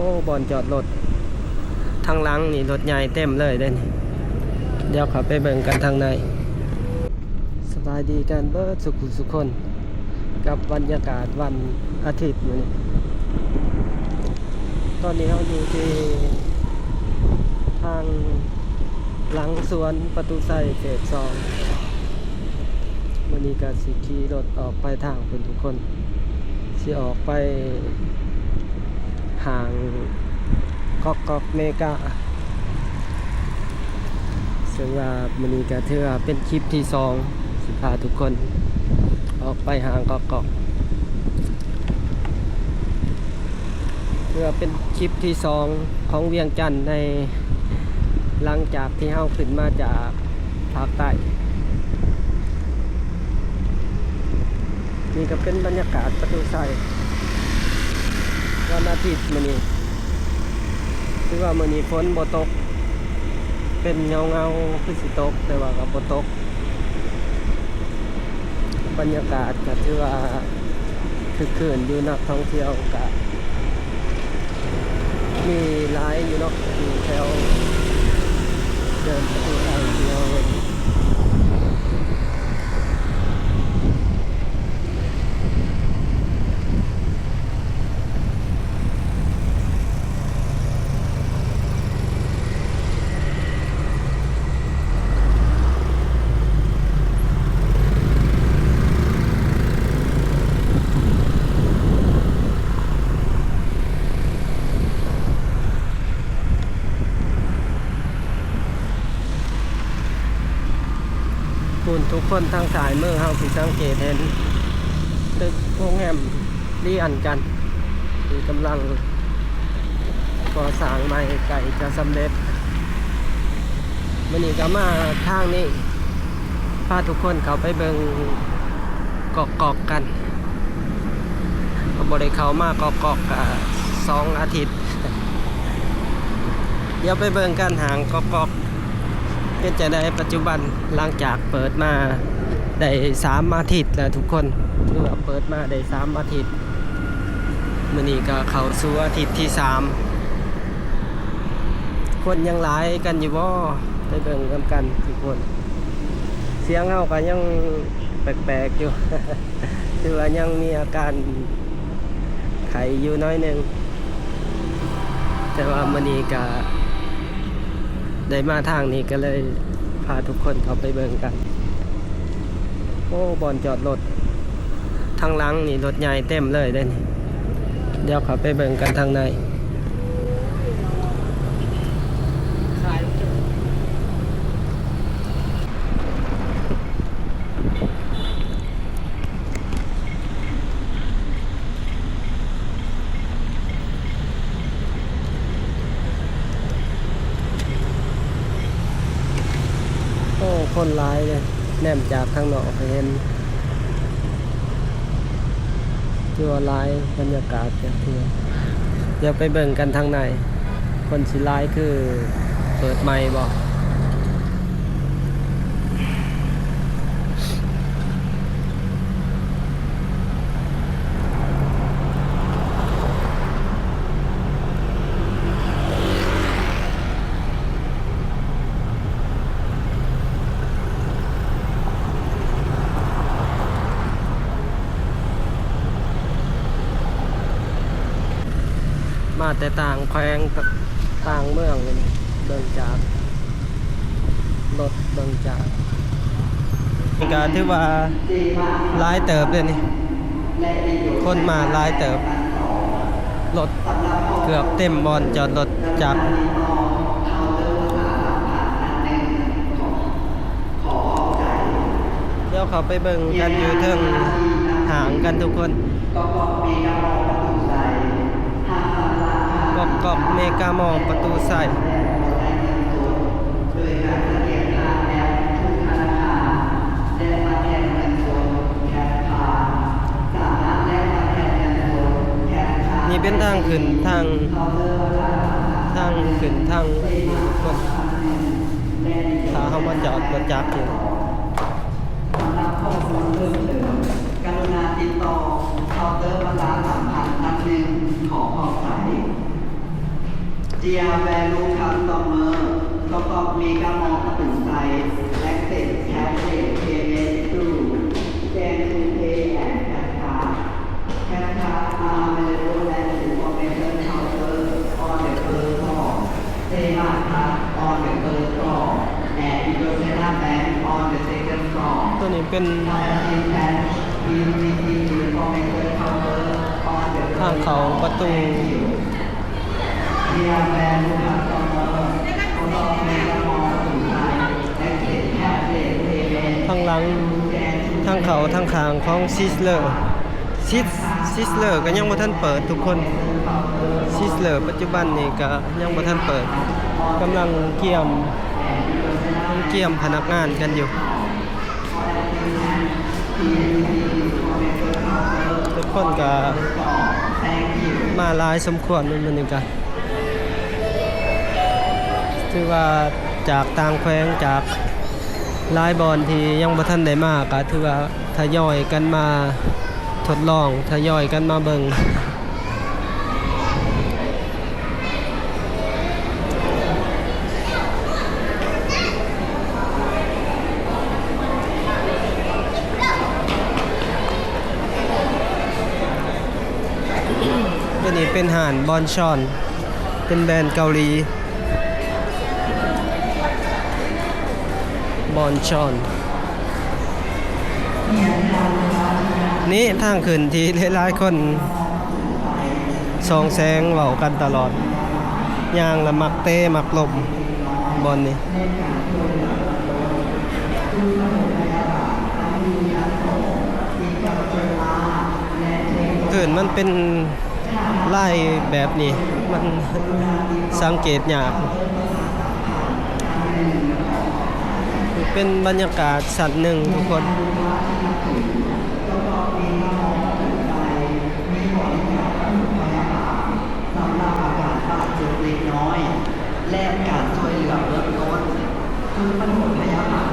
อ้บอนจอดรถทางหลังนี่รถใหญ่เต็มเลยเด้นี่เดี๋ยวขับไปเบิ่งกันทางในสบายดีกันเบิดสุขคนกับบรรยากาศวันอาทิตย์มื้อนี้ตอนนี้เราอยู่ที่ทางหลังสวนประตูไส้เฟส2มื้อนี้ก็สิขี่รถออกไปทางเพิ่นทุกคนสิออกไปห่างกอกเมกาซึ่งว่ามื้อนี้ก็ถือว่าเป็นคลิปที่2สิพาทุกคนออกไปห่างกอกเพื่อเป็นคลิปที่2ของเวียงจันทน์ในหลังจากที่เฮาขึ้นมาจากภาคใต้นี่ก็เป็นบรรยากาศประตูไส้วันอาทิตย์มื้อนี้คือว่ามื้อนี้ฝนบ่ตกเป็นเงาคือสิตกแต่ว่าก็บ่ตกบรรยากาศก็ถือว่าคึกคืนอยู่นักท่องเที่ยวก็มีหลายอยู่เนาะอยู่แถวเดินประตูไส้เที่ยวทุกคนทางสายมือเฮาสิสังเกตเห็นตึกโรงแรมเรียนกันที่กำลังก่อสร้างใหม่ไก่จะสำเร็จมื้อนี้ก็มาทางนี้พาทุกคนเข้าไปเบิ่งกอกกันก็บ่ได้เข้ามากอก2 อาทิตย์เดี๋ยวไปเบิ่งกันหางกอกเป็นจะได้ปัจจุบันหลังจากเปิดมาได้3 อาทิตย์แล้วทุกคนถือว่าเปิดมาได้3 อาทิตย์มื้อนี้ก็เข้าสู่อาทิตย์ที่3คนยังหลายกันอยู่บ่ไปเบิ่งกันทุกคนเสียงเฮาก็ยังแปลกๆอยู่ ถือว่ายังมีอาการไข้อยู่น้อยนึงแต่ว่ามื้อนี้ก็ได้มาทางนี้ก็เลยพาทุกคนเข้าไปเบิ่งกันโอ้บอนจอดรถทางหลังนี่รถใหญ่เต็มเลยเด้นี่เดี๋ยวเข้าไปเบิ่งกันทางในโอ้คนหลายเลยแนมจากทางนอกเห็นที่ว่าหลายบรรยากาศแบบนี้เดี๋ยวไปเบิ่งกันทางในคนสิหลายคือเปิดไมค์บ่มาแต่ต่างแขวงต่างเมืองเลยเบิ่งจากรถเบิ่งจากนี่ก็ถือว่าหลายเติบเลยนี่คนมาหลายเติบรถเกือบเต็มบอนจอดรถจักรเดี๋ยวเขาไปเบิ่งกันอยู่เทิงห่างกันทุกคนกอกเมกามอลประตูไส้นี่เป็นทางขึ้นทางขึ้นทางคนถ้าเขามาจอดรถจักรอยู่ กรุณาติดต่อเคาน์เตอร์ประชาสัมพันธ์ท่านหนึ่งขอขอบสาย Dia value customer ประกอบมีกระมองกระตุ้นใจ access cashless payment through scan to pay and cash card cash card are available at information counter on the first floor Save card on the first floor and Indosena Bank on the second floor ตัวนี้เป็น ทางเขาประตูทางหลังทางเขาทางขางของซิสเลอร์ก็ยังบ่ทันเปิดทุกคนซิสเลอร์ปัจจุบันนี่ก็ยังบ่ทันเปิดกำลังเกี่ยมพนักงานกันอยู่ทุกคนก็มาหลายสมควรมันนึงกันถือว่าจากต่างแขวงจากหลายบอนที่ยังบ่ทันได้มาก็ถือว่าทยอยกันมาทดลองทยอยกันมาเบิ่งตัวนี้เป็นห่านบอนชอนเป็นแบรนด์เกาหลีบอนชอนนี่ทางขึ้นที่หลายๆคนส่องแสงเว้ากันตลอดย่างละมักเตะมักลมบอนนี่ขึ้นมันเป็นไล่แบบนี้มันสังเกตยากเป็นบรรยากาศสัตว์หนึ่งทุกคนแลกการช่วยเหลือเบื้องต้นคือปัญหาพยาบาล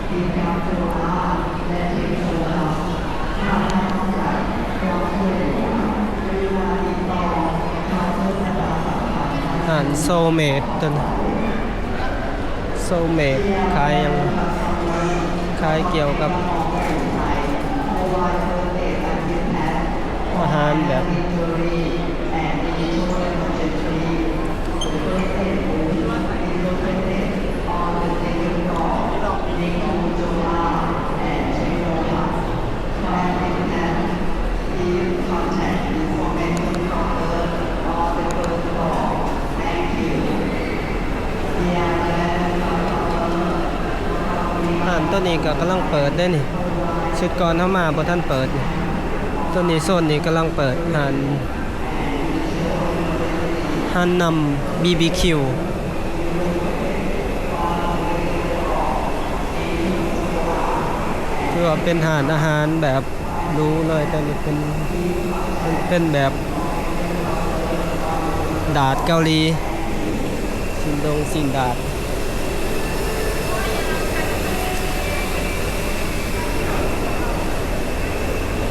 ทีมการเจรจาและทีมโซลาร์ถ้าไม่ต้องจ่ายความช่วยเหลือเวลาติดต่อการเจรจาห่านโซเมดต้นโซเมดขายยังขายเกี่ยวกับอาหารแบบตัวนี้ก็กำลังเปิดได้นี่ชุดก่อนเข้ามาบ่ทันเปิดตัวนี้โซนนี้กำลังเปิดหันนำ BBQ คือว่าเป็นอาหารแบบรู้เลยแต่นี่เป็นแบบดาดเกาหลีสินดาด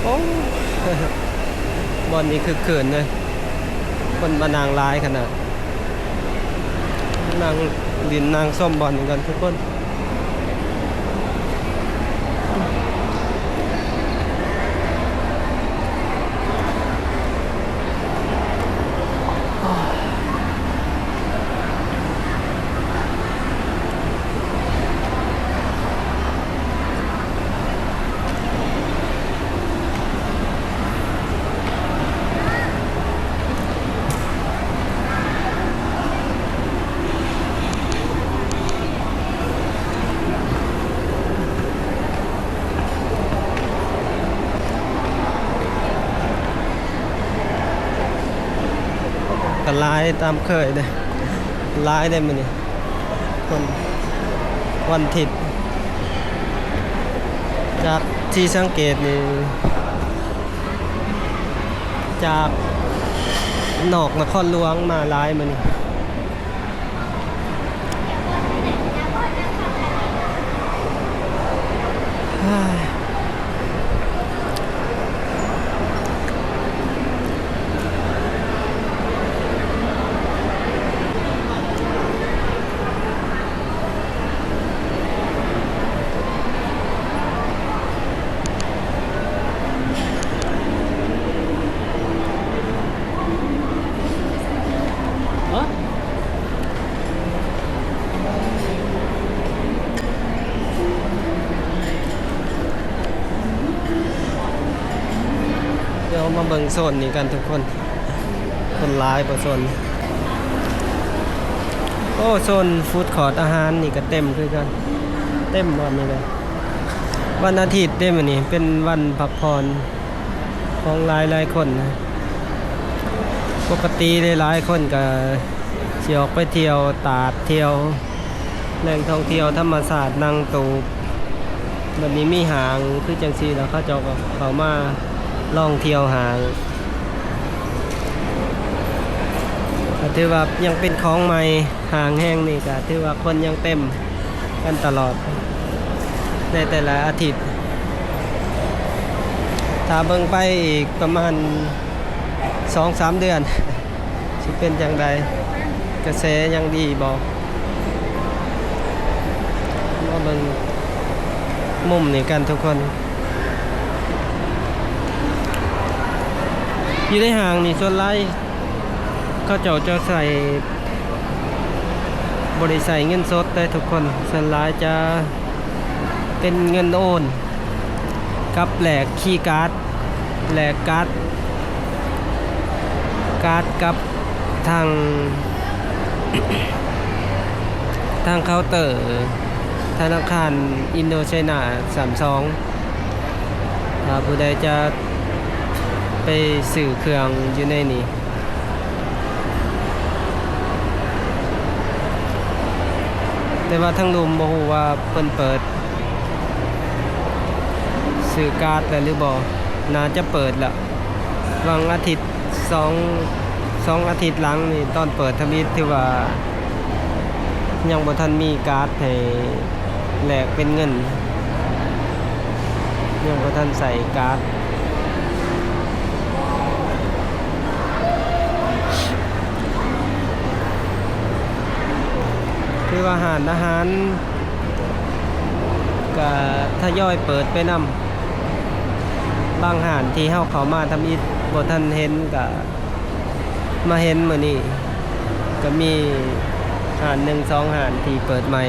โอ้บอลนี้คือเขินเลยคนมานางร้ายขนาดนางดินนางส้มบอลเหมือนกันทุกคนก็ร้ายตามเคยเลยร้ายได้มั้ยนี่คนวันอาทิตย์จากที่สังเกตนี่จากนอกนครหลวงมาร้ายมั้ยนี่ โซนนี้กันทุกคนคนร้ายบ่โซนโอ้โซนฟู้ดคอร์ทอาหารนี่ก็เต็มคือกันเต็มวันนี้เลยวันอาทิตย์เต็มอันนี้เป็นวันพักผ่อนของหลายคนนะปกติหลายคนก็สิออกไปเที่ยวตาดเที่ยวแหล่งท่องเที่ยวธรรมศาสตร์นางตูบวันนี้มีหางคือจังซี่แล้วเขาเจ้าก็เข้ามาล่องเที่ยวหางก็ถือว่ายังเป็นของใหม่หางแห้งนี่ก็ถือว่าคนยังเต็มกันตลอดในแต่ละอาทิตย์ถ้าเบิ่งไปอีกประมาณ 2-3 เดือนสิเป็นจังใดกระแสยังดีบ่มาเบิ่งมุมนี่กันทุกคนอยู่ในห้างนี่ส่วนหลายเขาเจ้าจะใส่บริใส่เงินสดได้ทุกคนส่วนหลายจะเป็นเงินโอนกับแหลกคีย์การ์ดแหลกการ์ดกับทาง ทางเคาน์เตอร์ธนาคารอินโดไชน่า32ถ้าผู้ใดจะไปซื้อเครื่องอยู่ในนี้แต่ว่าทั้งลุมบ่ฮู้ว่าเพิ่นเปิดซื้อการ์ดแล้วหรือบ่น่าจะเปิดละวันอาทิตย์2อาทิตย์หลังนี่ตอนเปิดทวิตที่ว่ายังบ่ทันมีการ์ดให้แลกเป็นเงินยังบ่ทันใส่การ์ดคือว่าอาหารก็ทยอยเปิดไปนำบางหานที่เฮาเข้ามาทำอิฐบ่ทันเห็นก็มาเห็นมื้อนี้ก็มีหาน1-2 หานที่เปิดใหม่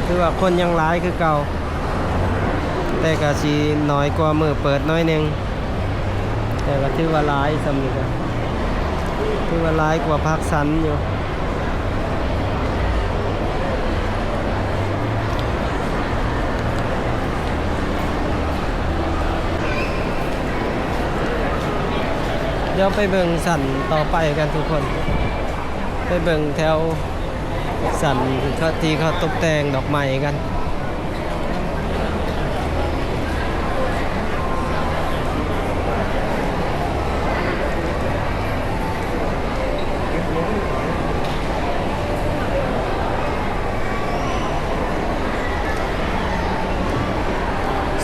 คือว่าคนยังหลายคือเก่าแต่ก็สิน้อยกว่ามื้อเปิดน้อยนึงแต่ก็ถือว่าหลายซำนี้ก็ถือว่าหลายกว่าภาคสันอยู่เดี๋ยวไปเบิ่งสันต่อไปกันทุกคนไปเบิ่งแถวสันที่เขาตกแต่งดอกไม้กัน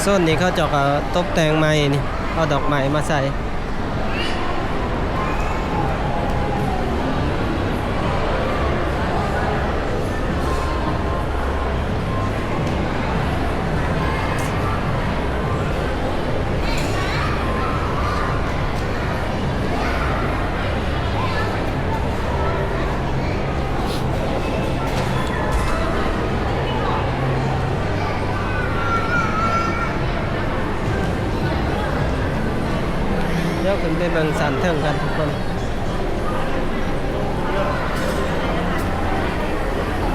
โซนนี้เขาเจาะตกแต่งไม้นี่เอาดอกไม้มาใส่เดี๋ยวขึ้นไปเบิ่งสันเทิงกันทุกคน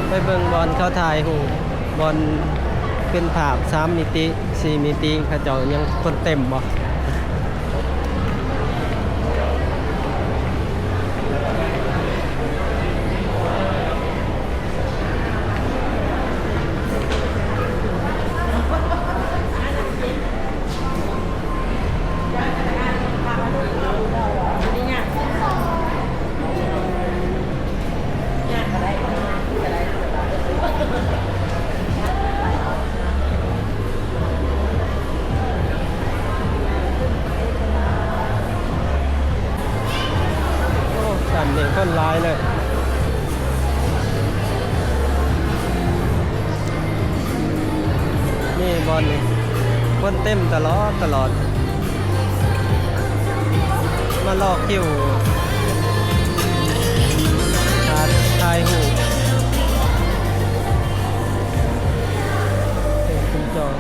ไปเบิ่งบอลเขาถ่ายหูบอลเป็นภาพ3 มิติ4 มิติเขาเจ้ายังคนเต็มบ่สันนี่คนร้ายเลยนี่บอลนี่คนเต็มตลอดมาลอกคิวถ่ายหูคุณจอง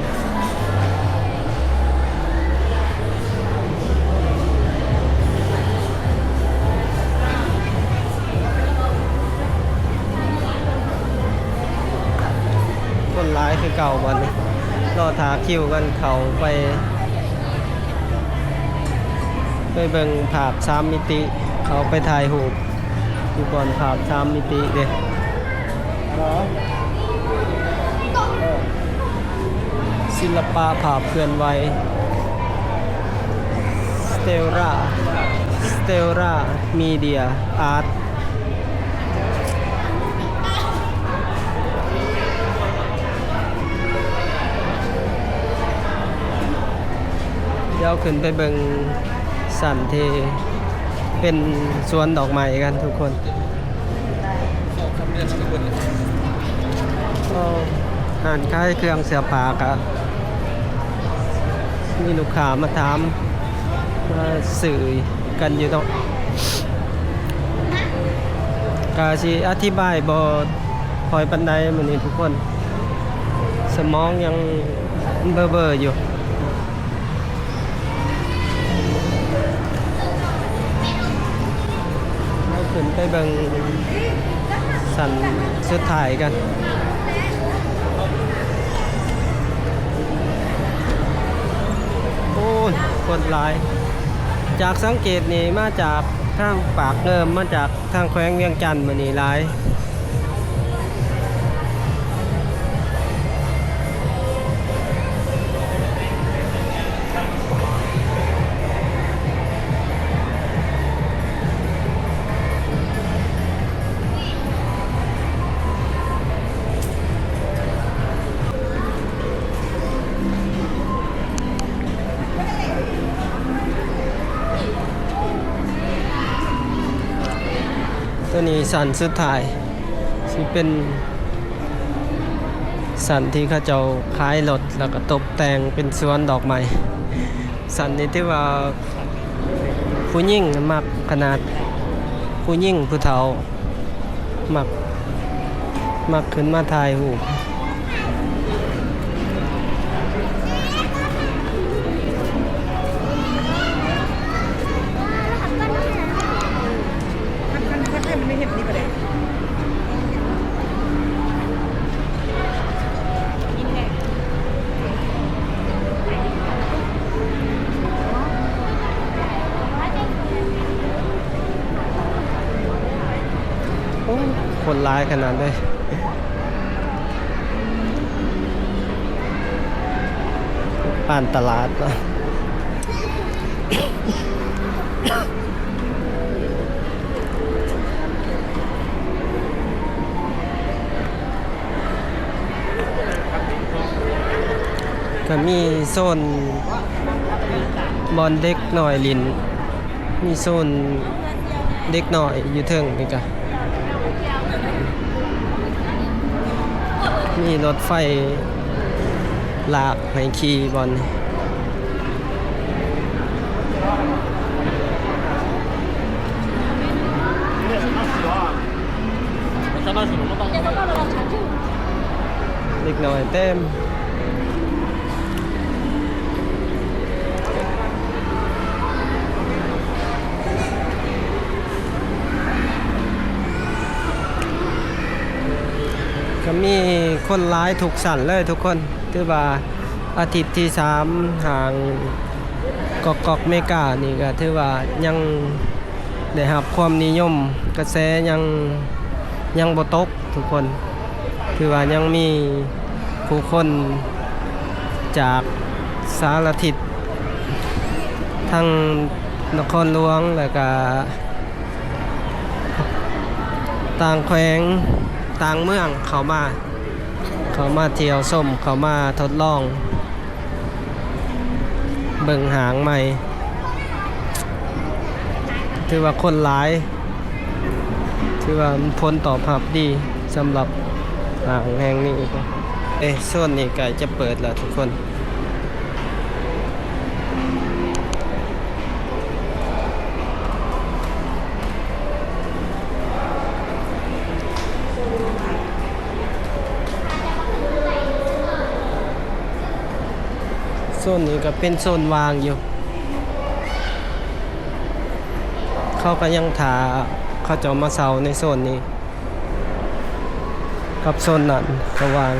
เก่าวันนี้รอถาคิวกันเขาไปเบิ่งภาพ3มิติเขาไปถ่ายรูปอยู่ก่อนภาพ3มิติเด้ศิลปะภาพเคลื่อนไหวสเตลล่ามีเดียอาร์ตเดี๋ยวขึ้นไปเบิ่งสันเทเป็นสวนดอกไม้กันทุกคนอ่านค่ายเครื่องเสื้อผ้าครับมีลูกค้ามาถามมาสื่อกันอยู่ตรงกาสิอธิบายบ่พอยปันไดมื้อนี้ทุกคนสมองยังเบอๆอยู่เราขึ้นไปเบิ่งสันสุดท้ายกันโอ้ยคนหลายจากสังเกตนี่มาจากทางปากเงิมมาจากทางแขวงเวียงจันทน์มื้อนี้หลายตัวนี้สันสุดท้ายที่เป็นสันที่เขาเจ้าขายรถแล้วก็ตกแต่งเป็นสวนดอกไม้สันนี้ที่ว่าผู้หญิงมักขนาดผู้หญิงผู้เฒ่ามักขึ้นมาถ่ายรูปคนร้ายขนาดเลยผ่านตลาดนะก็มีโซนบอลเด็กหน่อยลินมีโซนเด็กหน่อยอยู่เทิงนี่ก็มีรถไฟลากให้ขี่บอลเด็กหน่อยเต็มก็มีคนร้ายถูกสั่นเลยทุกคนถือว่าอาทิตย์ที่3ห่างกอกเมกานี่ก็ถือว่ายังได้รับความนิยมกระแสยังบ่ตกทุกคนถือว่ายังมีผู้คนจากสารทิศทั้งนครหลวงแล้วก็ต่างแขวงต่างเมืองเขามาเที่ยวชมเขามาทดลองเบิ่งหางใหม่ถือว่าคนหลายถือว่าผลตอบรับดีสำหรับหางแห่งนี้โซนนี้ใกล้จะเปิดแล้วทุกคนโซนนี้ก็เป็นโซนวางอยู่เขาก็ยังถาเขาจะมาเซาในโซนนี้กับโซนนั้นก็วาง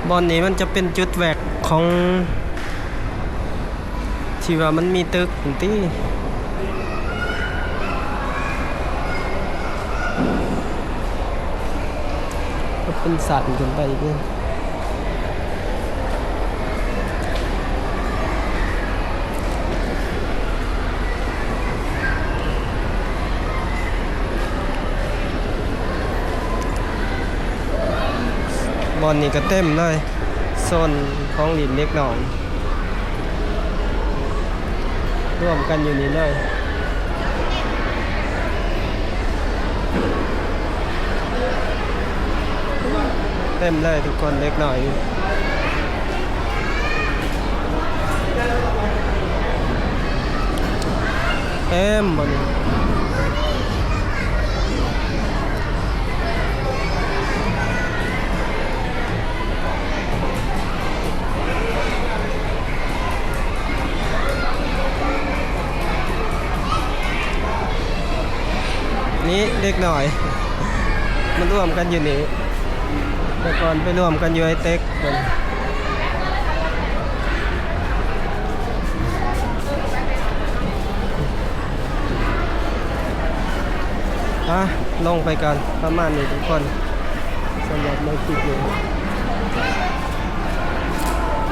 บอลนี้มันจะเป็นจุดแหวกของที่ว่ามันมีตึกที่ก็เป็นสัตว์กันไปด้วยบอลนี่ก็เต็มเลยโซนของหลินเล็กหน่อยร่วมกันอยู่นี่เลยเต็มเลยทุกคนเล็กหน่อยเต็มบอลนี่นี่เด็กหน่อยมันร่วมกันอยู่นี่แต่ก่อนไปร่วมกันอยู่ไอเต็กคนลงไปกันประมาณนี้ทุกคนสำหรับในคลิปนี้